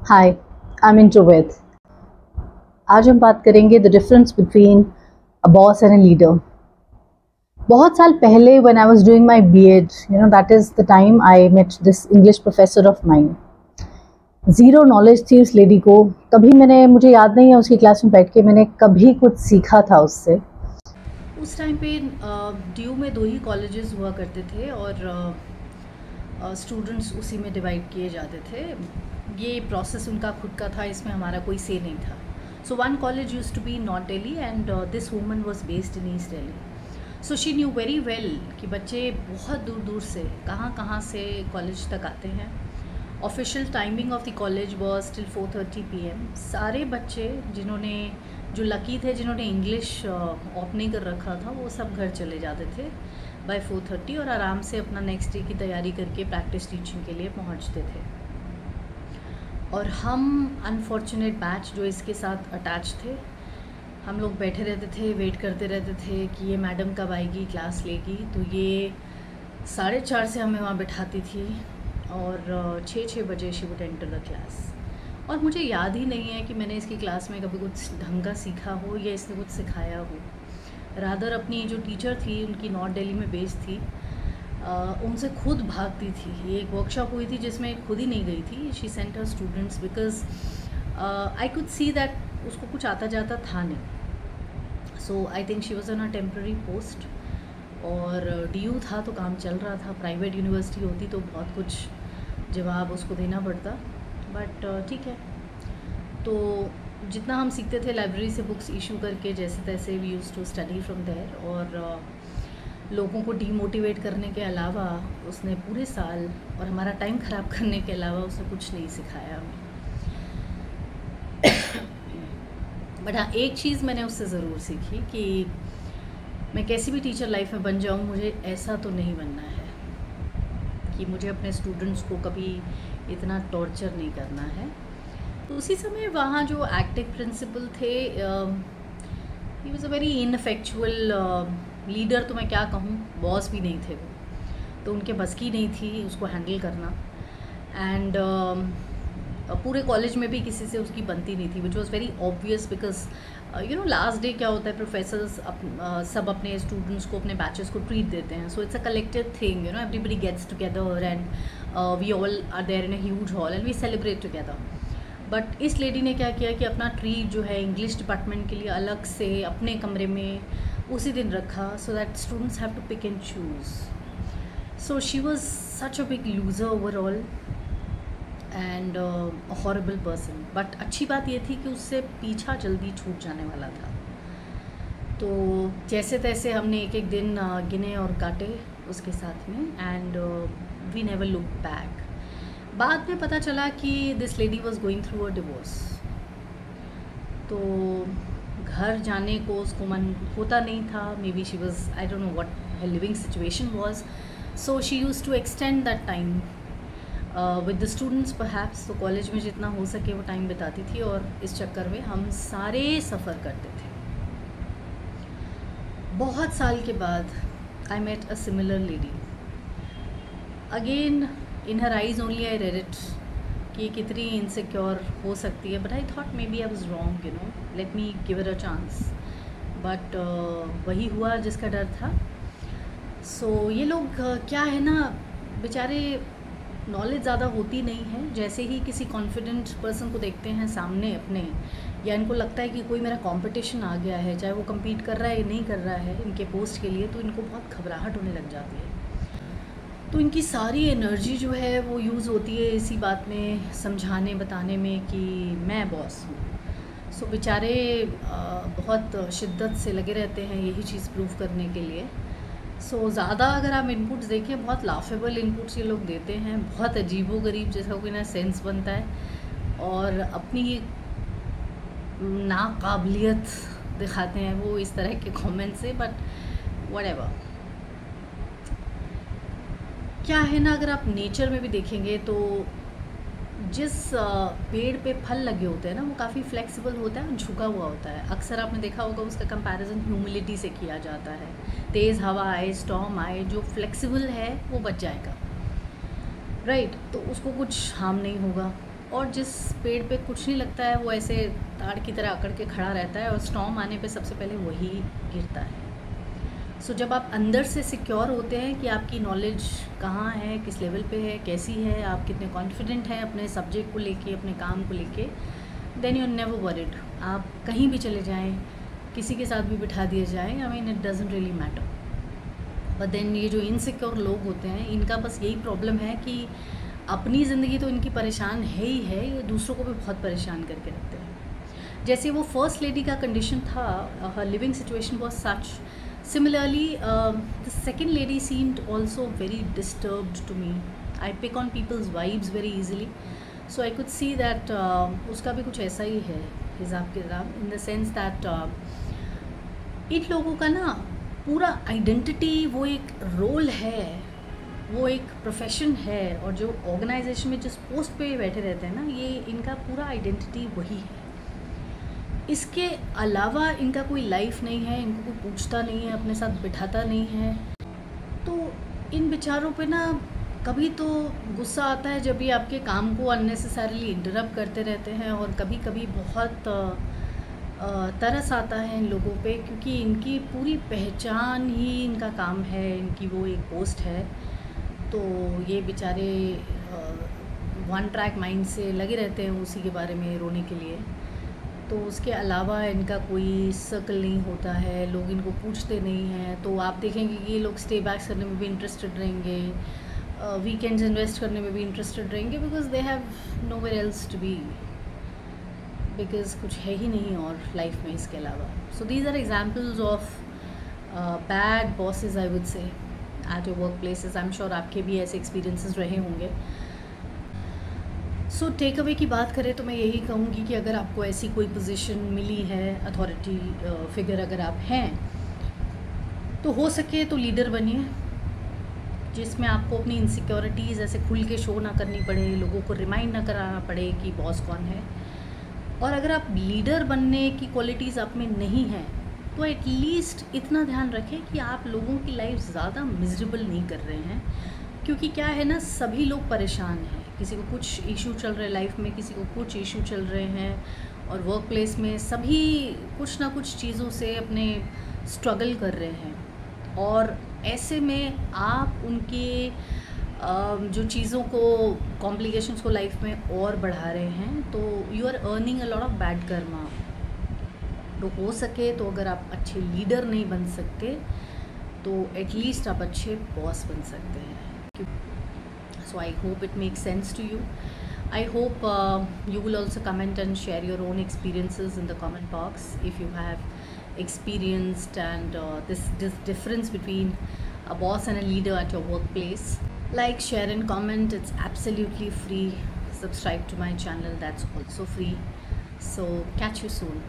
Hi, I am introvert. आज हम बात करेंगे the difference between a boss and a leader. बहुत साल पहले when I was doing my BEd, that is the time I met this English professor of mine. Zero knowledge थी उस lady को। कभी मुझे याद नहीं है उसकी क्लास में बैठ के मैंने कभी कुछ सीखा था उससे। उस टाइम पे ड्यू में 2 ही कॉलेजेस हुआ करते थे और स्टूडेंट्स उसी में डिवाइड किए जाते थे। ये प्रोसेस उनका खुद का था, इसमें हमारा कोई से नहीं था। So one college used to be north Delhi and this woman was based in east Delhi. So she knew very well कि बच्चे बहुत दूर दूर से कहाँ से कॉलेज तक आते हैं। Official timing of the college was till 4:30 PM। सारे बच्चे जो लकी थे, जिन्होंने इंग्लिश ऑप्ट नहीं कर रखा था, वो सब घर चले जाते थे बाय 4:30 और आराम से अपना नेक्स्ट डे की तैयारी करके प्रैक्टिस टीचिंग के लिए पहुंचते थे। और हम अनफॉर्चुनेट बैच जो इसके साथ अटैच थे, हम लोग बैठे रहते थे, वेट करते रहते थे कि ये मैडम कब आएगी, क्लास लेगी। तो ये 4:30 से हमें वहाँ बिठाती थी और 6 बजे she would enter the class. और मुझे याद ही नहीं है कि मैंने इसकी क्लास में कभी कुछ ढंग का सीखा हो या इसने कुछ सिखाया हो। रादर अपनी जो टीचर थी, उनकी नॉर्थ दिल्ली में बेस्ड थी, उनसे खुद भागती थी। ये एक वर्कशॉप हुई थी जिसमें खुद ही नहीं गई थी। She sent her students because I could see that उसको कुछ आता जाता था नहीं। So I think she was on a temporary post और DU था तो काम चल रहा था। प्राइवेट यूनिवर्सिटी होती तो बहुत कुछ जवाब उसको देना पड़ता, बट ठीक है। तो जितना हम सीखते थे लाइब्रेरी से बुक्स इशू करके जैसे तैसे, we use to study from there. और लोगों को डीमोटिवेट करने के अलावा उसने पूरे साल और हमारा टाइम ख़राब करने के अलावा उसने कुछ नहीं सिखाया हमें। बट हाँ, एक चीज़ मैंने उससे ज़रूर सीखी कि मैं कैसी भी टीचर लाइफ में बन जाऊँ, मुझे ऐसा तो नहीं बनना है कि मुझे अपने स्टूडेंट्स को कभी इतना टॉर्चर नहीं करना है। तो उसी समय वहाँ जो एक्टिव प्रिंसिपल थे, he was a very ineffectual leader. तो मैं क्या कहूँ, बॉस भी नहीं थे वो, तो उनके बस की नहीं थी उसको हैंडल करना। एंड पूरे कॉलेज में भी किसी से उसकी बनती नहीं थी, which was very obvious because last day क्या होता है, प्रोफेसर्स सब अपने स्टूडेंट्स को, अपने बैचेस को ट्रीट देते हैं। So it's a collective thing, everybody gets together and we all are there in a huge hall and we celebrate together. But इस लेडी ने क्या किया कि अपना ट्रीट जो है इंग्लिश डिपार्टमेंट के लिए अलग से अपने कमरे में उसी दिन रखा, so that students have to pick and choose. So she was such a big loser overall and a horrible person. But अच्छी बात ये थी कि उससे पीछा जल्दी छूट जाने वाला था। तो जैसे तैसे हमने एक एक दिन गिने और काटे उसके साथ में, and we never look back. बाद में पता चला कि this lady was going through a divorce. तो घर जाने को उसको मन होता नहीं था। Maybe she was, I don't know what her living situation was. So she use to extend that time with the students perhaps. तो कॉलेज में जितना हो सके वो टाइम बिताती थी और इस चक्कर में हम सारे सफ़र करते थे। बहुत साल के बाद I met a similar lady again. In her eyes only I read it कि कितनी इनसिक्योर हो सकती है। But I thought maybe I was wrong, let me give it a chance. But वही हुआ जिसका डर था। सो ये लोग क्या है ना, बेचारे नॉलेज ज़्यादा होती नहीं है। जैसे ही किसी कॉन्फिडेंट पर्सन को देखते हैं सामने अपने, या इनको लगता है कि कोई मेरा कंपटीशन आ गया है, चाहे वो compete कर रहा है या नहीं कर रहा है इनके पोस्ट के लिए, तो इनको बहुत घबराहट होने लग जाती है। तो इनकी सारी एनर्जी जो है वो यूज़ होती है इसी बात में, समझाने बताने में कि मैं बॉस हूँ। सो बेचारे बहुत शिद्दत से लगे रहते हैं यही चीज़ प्रूव करने के लिए। सो ज़्यादा अगर आप इनपुट्स देखें, बहुत लाफेबल इनपुट्स ये लोग देते हैं, बहुत अजीबोगरीब जैसा कोई ना सेंस बनता है, और अपनी नाकाबिलियत दिखाते हैं वो इस तरह के कमेंट से। बट व्हाटएवर, क्या है ना, अगर आप नेचर में भी देखेंगे तो जिस पेड़ पे फल लगे होते हैं ना, वो काफ़ी फ्लेक्सिबल होता है, झुका हुआ होता है। अक्सर आपने देखा होगा उसका कंपैरिजन ह्यूमिडिटी से किया जाता है। तेज़ हवा आए, स्टॉर्म आए, जो फ्लेक्सिबल है वो बच जाएगा, राइट? तो उसको कुछ हार्म नहीं होगा। और जिस पेड़ पे कुछ नहीं लगता है वो ऐसे ताड़ की तरह अकड़ के खड़ा रहता है और स्टॉर्म आने पे सबसे पहले वही गिरता है। सो जब आप अंदर से सिक्योर होते हैं कि आपकी नॉलेज कहाँ है, किस लेवल पे है, कैसी है, आप कितने कॉन्फिडेंट हैं अपने सब्जेक्ट को लेके, अपने काम को लेके, then you are never worried. आप कहीं भी चले जाएं, किसी के साथ भी बिठा दिए जाएं, I mean it doesn't really matter. But then ये जो इनसिक्योर लोग होते हैं, इनका बस यही प्रॉब्लम है कि अपनी ज़िंदगी तो इनकी परेशान है ही है, ये दूसरों को भी बहुत परेशान करके रखते हैं। जैसे वो फर्स्ट लेडी का कंडीशन था, her living situation was such. Similarly, the second lady seemed also very disturbed to me. I pick on people's vibes very easily, so I could see that उसका भी कुछ ऐसा ही है हिसाब किताब, in the sense that इन लोगों का ना पूरा आइडेंटिटी वो एक रोल है, वो एक प्रोफेशन है, और जो ऑर्गेनाइजेशन में जिस पोस्ट पे बैठे रहते हैं ना, ये इनका पूरा आइडेंटिटी वही है। इसके अलावा इनका कोई लाइफ नहीं है, इनको कोई पूछता नहीं है, अपने साथ बिठाता नहीं है। तो इन बेचारों पे ना कभी तो गुस्सा आता है जब ये आपके काम को अननेसेसरीली इंटरप्ट करते रहते हैं, और कभी कभी बहुत तरस आता है इन लोगों पे, क्योंकि इनकी पूरी पहचान ही इनका काम है, इनकी वो एक पोस्ट है। तो ये बेचारे वन ट्रैक माइंड से लगे रहते हैं उसी के बारे में रोने के लिए। तो उसके अलावा इनका कोई सर्कल नहीं होता है, लोग इनको पूछते नहीं हैं। तो आप देखेंगे कि ये लोग स्टे बैक करने में भी इंटरेस्टेड रहेंगे, वीकेंड्स इन्वेस्ट करने में भी इंटरेस्टेड रहेंगे, because they have nowhere else to be, because कुछ है ही नहीं और लाइफ में इसके अलावा। So these are examples of bad bosses I would say at your work places. I am sure आपके भी ऐसे एक्सपीरियंसेस रहे होंगे। सो टेक अवे की बात करें तो मैं यही कहूँगी कि अगर आपको ऐसी कोई पोजीशन मिली है, अथॉरिटी फिगर अगर आप हैं, तो हो सके तो लीडर बनिए, जिसमें आपको अपनी इनसिक्योरिटीज़ ऐसे खुल के शो ना करनी पड़े, लोगों को रिमाइंड ना कराना पड़े कि बॉस कौन है। और अगर आप लीडर बनने की क्वालिटीज़ आप में नहीं हैं, तो एटलीस्ट इतना ध्यान रखें कि आप लोगों की लाइफ ज़्यादा मिजरेबल नहीं कर रहे हैं। क्योंकि क्या है ना, सभी लोग परेशान हैं, किसी को कुछ इशू चल रहे हैं लाइफ में, किसी को कुछ इशू चल रहे हैं, और वर्क प्लेस में सभी कुछ ना कुछ चीज़ों से अपने स्ट्रगल कर रहे हैं। और ऐसे में आप उनके जो चीज़ों को, कॉम्प्लिकेशंस को लाइफ में और बढ़ा रहे हैं, तो you are earning a lot of bad karma. तो हो सके तो अगर आप अच्छे लीडर नहीं बन सकते, तो एटलीस्ट आप अच्छे बॉस बन सकते हैं। So I hope it makes sense to you. I hope you will also comment and share your own experiences in the comment box if you have experienced and this difference between a boss and a leader at your workplace. Like, share and comment, it's absolutely free. Subscribe to my channel, that's also free. So catch you soon.